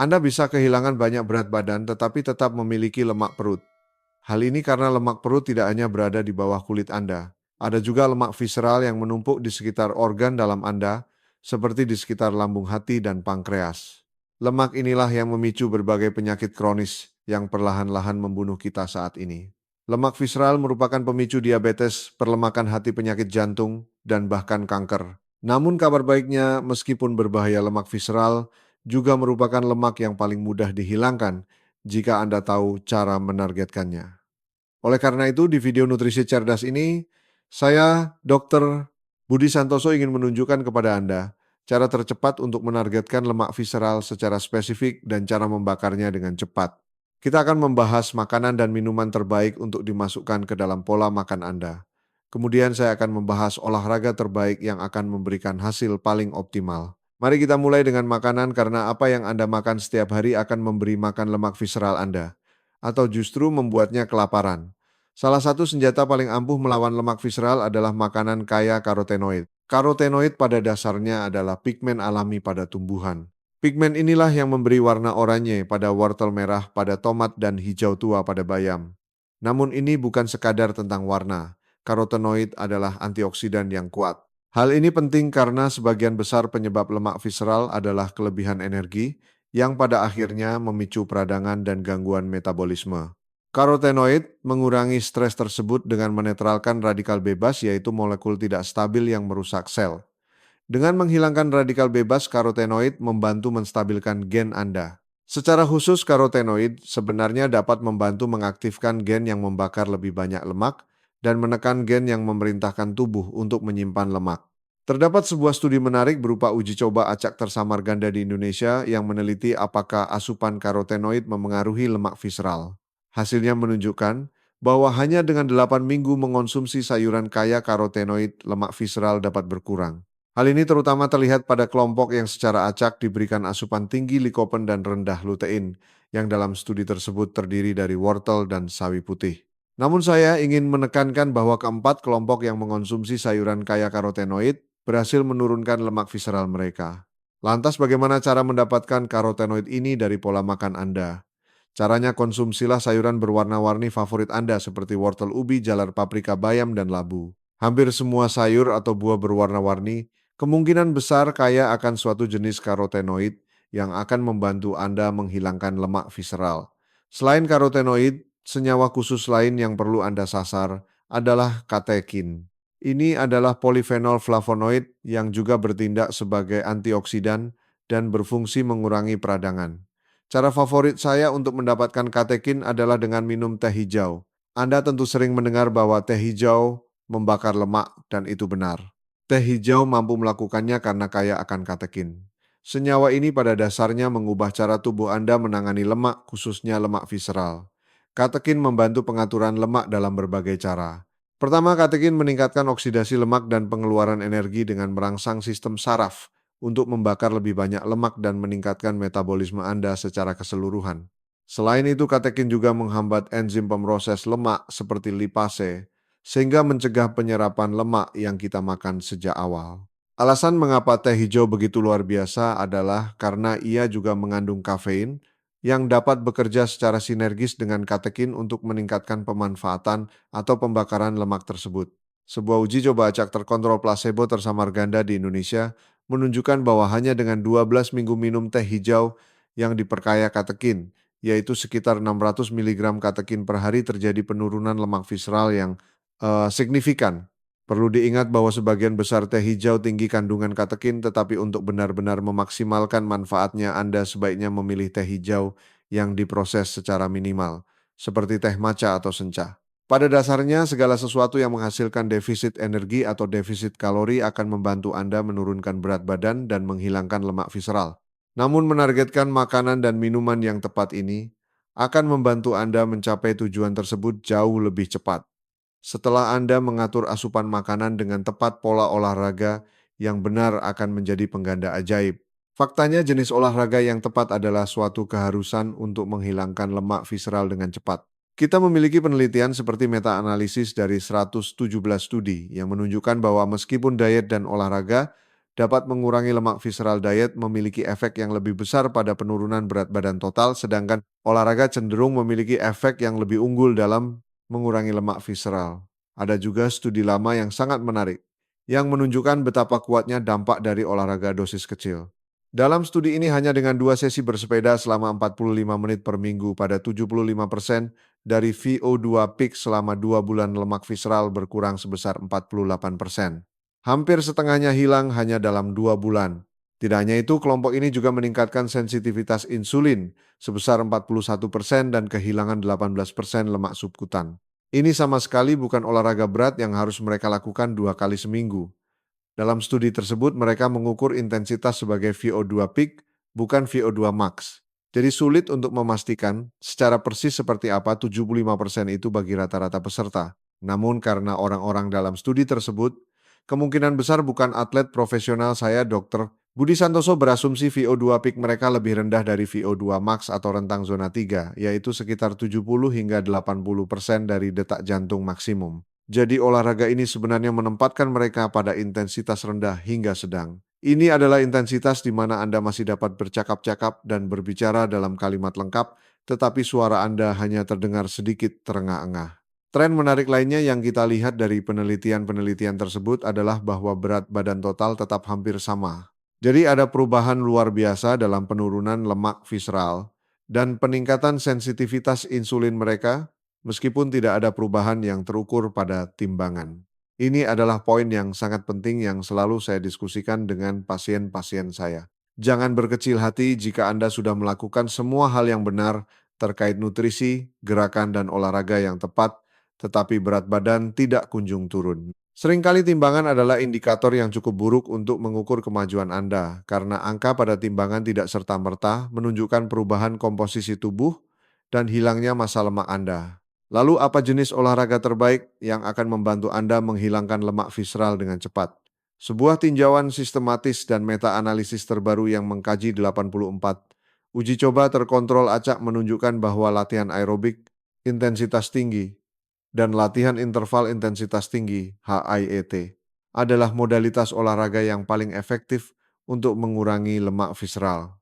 Anda bisa kehilangan banyak berat badan tetapi tetap memiliki lemak perut. Hal ini karena lemak perut tidak hanya berada di bawah kulit Anda. Ada juga lemak visceral yang menumpuk di sekitar organ dalam Anda, seperti di sekitar lambung hati dan pankreas. Lemak inilah yang memicu berbagai penyakit kronis yang perlahan-lahan membunuh kita saat ini. Lemak visceral merupakan pemicu diabetes, perlemakan hati, penyakit jantung, dan bahkan kanker. Namun kabar baiknya, meskipun berbahaya, lemak visceral juga merupakan lemak yang paling mudah dihilangkan jika Anda tahu cara menargetkannya. Oleh karena itu, di video nutrisi cerdas ini, saya, Dr. Budi Santoso, ingin menunjukkan kepada Anda cara tercepat untuk menargetkan lemak visceral secara spesifik dan cara membakarnya dengan cepat. Kita akan membahas makanan dan minuman terbaik untuk dimasukkan ke dalam pola makan Anda. Kemudian saya akan membahas olahraga terbaik yang akan memberikan hasil paling optimal. Mari kita mulai dengan makanan karena apa yang Anda makan setiap hari akan memberi makan lemak visceral Anda, atau justru membuatnya kelaparan. Salah satu senjata paling ampuh melawan lemak visceral adalah makanan kaya karotenoid. Karotenoid pada dasarnya adalah pigmen alami pada tumbuhan. Pigmen inilah yang memberi warna oranye pada wortel merah pada tomat dan hijau tua pada bayam. Namun ini bukan sekadar tentang warna. Karotenoid adalah antioksidan yang kuat. Hal ini penting karena sebagian besar penyebab lemak visceral adalah kelebihan energi yang pada akhirnya memicu peradangan dan gangguan metabolisme. Karotenoid mengurangi stres tersebut dengan menetralkan radikal bebas, yaitu molekul tidak stabil yang merusak sel. Dengan menghilangkan radikal bebas, karotenoid membantu menstabilkan gen Anda. Secara khusus, karotenoid sebenarnya dapat membantu mengaktifkan gen yang membakar lebih banyak lemak dan menekan gen yang memerintahkan tubuh untuk menyimpan lemak. Terdapat sebuah studi menarik berupa uji coba acak tersamar ganda di Indonesia yang meneliti apakah asupan karotenoid memengaruhi lemak visceral. Hasilnya menunjukkan bahwa hanya dengan 8 minggu mengonsumsi sayuran kaya karotenoid, lemak visceral dapat berkurang. Hal ini terutama terlihat pada kelompok yang secara acak diberikan asupan tinggi likopen dan rendah lutein, yang dalam studi tersebut terdiri dari wortel dan sawi putih. Namun saya ingin menekankan bahwa keempat kelompok yang mengonsumsi sayuran kaya karotenoid berhasil menurunkan lemak visceral mereka. Lantas bagaimana cara mendapatkan karotenoid ini dari pola makan Anda? Caranya, konsumsilah sayuran berwarna-warni favorit Anda seperti wortel, ubi, jalar, paprika, bayam, dan labu. Hampir semua sayur atau buah berwarna-warni kemungkinan besar kaya akan suatu jenis karotenoid yang akan membantu Anda menghilangkan lemak visceral. Selain karotenoid, senyawa khusus lain yang perlu Anda sasar adalah katekin. Ini adalah polifenol flavonoid yang juga bertindak sebagai antioksidan dan berfungsi mengurangi peradangan. Cara favorit saya untuk mendapatkan katekin adalah dengan minum teh hijau. Anda tentu sering mendengar bahwa teh hijau membakar lemak, dan itu benar. Teh hijau mampu melakukannya karena kaya akan katekin. Senyawa ini pada dasarnya mengubah cara tubuh Anda menangani lemak, khususnya lemak visceral. Katekin membantu pengaturan lemak dalam berbagai cara. Pertama, katekin meningkatkan oksidasi lemak dan pengeluaran energi dengan merangsang sistem saraf untuk membakar lebih banyak lemak dan meningkatkan metabolisme Anda secara keseluruhan. Selain itu, katekin juga menghambat enzim pemroses lemak seperti lipase, sehingga mencegah penyerapan lemak yang kita makan sejak awal. Alasan mengapa teh hijau begitu luar biasa adalah karena ia juga mengandung kafein yang dapat bekerja secara sinergis dengan katekin untuk meningkatkan pemanfaatan atau pembakaran lemak tersebut. Sebuah uji coba acak terkontrol plasebo tersamar ganda di Indonesia menunjukkan bahwa hanya dengan 12 minggu minum teh hijau yang diperkaya katekin, yaitu sekitar 600 mg katekin per hari, terjadi penurunan lemak visceral yang signifikan. Perlu diingat bahwa sebagian besar teh hijau tinggi kandungan katekin, tetapi untuk benar-benar memaksimalkan manfaatnya Anda sebaiknya memilih teh hijau yang diproses secara minimal, seperti teh matcha atau sencha. Pada dasarnya, segala sesuatu yang menghasilkan defisit energi atau defisit kalori akan membantu Anda menurunkan berat badan dan menghilangkan lemak visceral. Namun menargetkan makanan dan minuman yang tepat ini akan membantu Anda mencapai tujuan tersebut jauh lebih cepat. Setelah Anda mengatur asupan makanan dengan tepat, pola olahraga yang benar akan menjadi pengganda ajaib. Faktanya, jenis olahraga yang tepat adalah suatu keharusan untuk menghilangkan lemak visceral dengan cepat. Kita memiliki penelitian seperti meta-analisis dari 117 studi yang menunjukkan bahwa meskipun diet dan olahraga dapat mengurangi lemak visceral diet memiliki efek yang lebih besar pada penurunan berat badan total, sedangkan olahraga cenderung memiliki efek yang lebih unggul dalam mengurangi lemak visceral. Ada juga studi lama yang sangat menarik, yang menunjukkan betapa kuatnya dampak dari olahraga dosis kecil. Dalam studi ini hanya dengan 2 sesi bersepeda selama 45 menit per minggu pada 75% dari VO2 peak selama 2 bulan lemak visceral berkurang sebesar 48%. Hampir setengahnya hilang hanya dalam 2 bulan. Tidak hanya itu, kelompok ini juga meningkatkan sensitivitas insulin sebesar 41% dan kehilangan 18% lemak subkutan. Ini sama sekali bukan olahraga berat yang harus mereka lakukan 2 kali seminggu. Dalam studi tersebut, mereka mengukur intensitas sebagai VO2 peak, bukan VO2 max. Jadi sulit untuk memastikan secara persis seperti apa 75% itu bagi rata-rata peserta. Namun karena orang-orang dalam studi tersebut, kemungkinan besar bukan atlet profesional, saya Dr. Budi Santoso berasumsi VO2 peak mereka lebih rendah dari VO2 max atau rentang zona 3, yaitu sekitar 70 hingga 80% dari detak jantung maksimum. Jadi olahraga ini sebenarnya menempatkan mereka pada intensitas rendah hingga sedang. Ini adalah intensitas di mana Anda masih dapat bercakap-cakap dan berbicara dalam kalimat lengkap, tetapi suara Anda hanya terdengar sedikit terengah-engah. Tren menarik lainnya yang kita lihat dari penelitian-penelitian tersebut adalah bahwa berat badan total tetap hampir sama. Jadi ada perubahan luar biasa dalam penurunan lemak visceral dan peningkatan sensitivitas insulin mereka, meskipun tidak ada perubahan yang terukur pada timbangan. Ini adalah poin yang sangat penting yang selalu saya diskusikan dengan pasien-pasien saya. Jangan berkecil hati jika Anda sudah melakukan semua hal yang benar terkait nutrisi, gerakan, dan olahraga yang tepat, tetapi berat badan tidak kunjung turun. Seringkali timbangan adalah indikator yang cukup buruk untuk mengukur kemajuan Anda, karena angka pada timbangan tidak serta-merta menunjukkan perubahan komposisi tubuh dan hilangnya massa lemak Anda. Lalu apa jenis olahraga terbaik yang akan membantu Anda menghilangkan lemak visceral dengan cepat? Sebuah tinjauan sistematis dan meta-analisis terbaru yang mengkaji 84 uji coba terkontrol acak menunjukkan bahwa latihan aerobik intensitas tinggi dan latihan interval intensitas tinggi (HIIT) adalah modalitas olahraga yang paling efektif untuk mengurangi lemak visceral.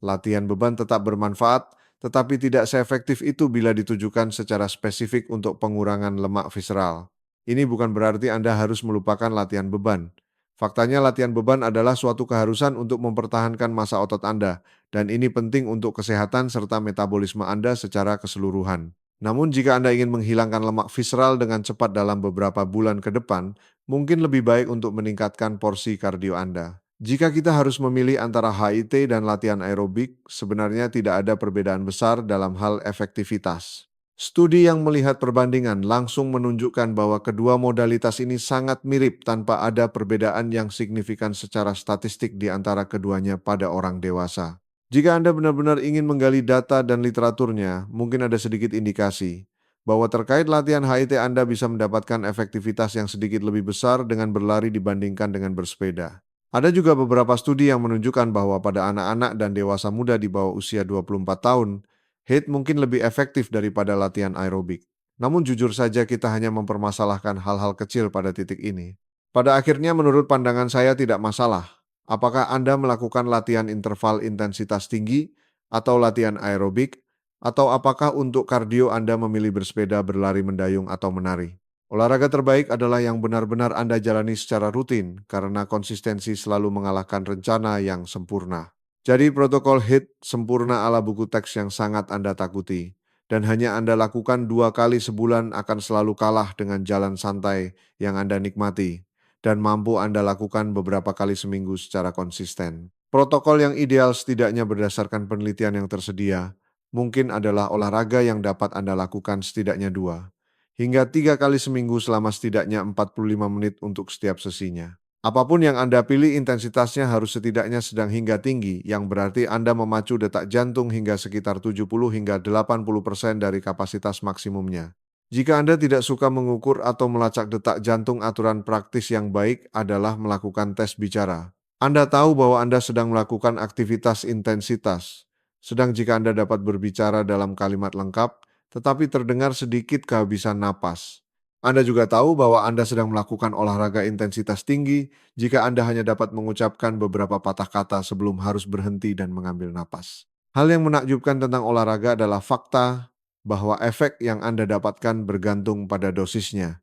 Latihan beban tetap bermanfaat, tetapi tidak seefektif itu bila ditujukan secara spesifik untuk pengurangan lemak visceral. Ini bukan berarti Anda harus melupakan latihan beban. Faktanya latihan beban adalah suatu keharusan untuk mempertahankan massa otot Anda, dan ini penting untuk kesehatan serta metabolisme Anda secara keseluruhan. Namun jika Anda ingin menghilangkan lemak visceral dengan cepat dalam beberapa bulan ke depan, mungkin lebih baik untuk meningkatkan porsi kardio Anda. Jika kita harus memilih antara HIIT dan latihan aerobik, sebenarnya tidak ada perbedaan besar dalam hal efektivitas. Studi yang melihat perbandingan langsung menunjukkan bahwa kedua modalitas ini sangat mirip tanpa ada perbedaan yang signifikan secara statistik di antara keduanya pada orang dewasa. Jika Anda benar-benar ingin menggali data dan literaturnya, mungkin ada sedikit indikasi bahwa terkait latihan HIIT Anda bisa mendapatkan efektivitas yang sedikit lebih besar dengan berlari dibandingkan dengan bersepeda. Ada juga beberapa studi yang menunjukkan bahwa pada anak-anak dan dewasa muda di bawah usia 24 tahun, HIIT mungkin lebih efektif daripada latihan aerobik. Namun jujur saja kita hanya mempermasalahkan hal-hal kecil pada titik ini. Pada akhirnya menurut pandangan saya tidak masalah. Apakah Anda melakukan latihan interval intensitas tinggi atau latihan aerobik, atau apakah untuk kardio Anda memilih bersepeda, berlari, mendayung, atau menari? Olahraga terbaik adalah yang benar-benar Anda jalani secara rutin karena konsistensi selalu mengalahkan rencana yang sempurna. Jadi protokol HIIT sempurna ala buku teks yang sangat Anda takuti dan hanya Anda lakukan 2 kali sebulan akan selalu kalah dengan jalan santai yang Anda nikmati dan mampu Anda lakukan beberapa kali seminggu secara konsisten. Protokol yang ideal setidaknya berdasarkan penelitian yang tersedia mungkin adalah olahraga yang dapat Anda lakukan setidaknya 2 hingga 3 kali seminggu selama setidaknya 45 menit untuk setiap sesinya. Apapun yang Anda pilih, intensitasnya harus setidaknya sedang hingga tinggi, yang berarti Anda memacu detak jantung hingga sekitar 70 hingga 80% dari kapasitas maksimumnya. Jika Anda tidak suka mengukur atau melacak detak jantung, aturan praktis yang baik adalah melakukan tes bicara. Anda tahu bahwa Anda sedang melakukan aktivitas intensitas. Sedang jika Anda dapat berbicara dalam kalimat lengkap, tetapi terdengar sedikit kehabisan napas, Anda juga tahu bahwa Anda sedang melakukan olahraga intensitas tinggi jika Anda hanya dapat mengucapkan beberapa patah kata sebelum harus berhenti dan mengambil napas. Hal yang menakjubkan tentang olahraga adalah fakta bahwa efek yang Anda dapatkan bergantung pada dosisnya.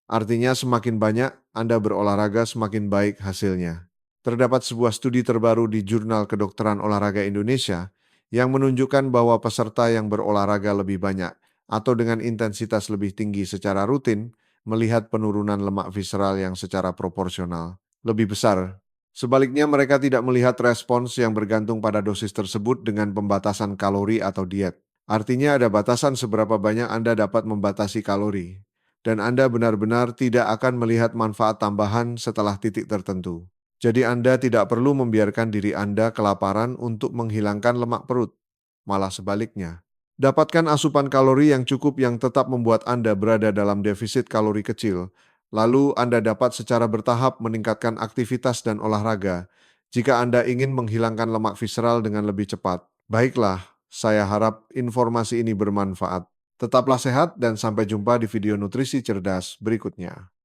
Artinya semakin banyak Anda berolahraga, semakin baik hasilnya. Terdapat sebuah studi terbaru di Jurnal Kedokteran Olahraga Indonesia yang menunjukkan bahwa peserta yang berolahraga lebih banyak atau dengan intensitas lebih tinggi secara rutin melihat penurunan lemak visceral yang secara proporsional lebih besar. Sebaliknya, mereka tidak melihat respons yang bergantung pada dosis tersebut dengan pembatasan kalori atau diet. Artinya ada batasan seberapa banyak Anda dapat membatasi kalori dan Anda benar-benar tidak akan melihat manfaat tambahan setelah titik tertentu. Jadi Anda tidak perlu membiarkan diri Anda kelaparan untuk menghilangkan lemak perut. Malah sebaliknya. Dapatkan asupan kalori yang cukup yang tetap membuat Anda berada dalam defisit kalori kecil. Lalu Anda dapat secara bertahap meningkatkan aktivitas dan olahraga jika Anda ingin menghilangkan lemak visceral dengan lebih cepat. Baiklah, saya harap informasi ini bermanfaat. Tetaplah sehat dan sampai jumpa di video nutrisi cerdas berikutnya.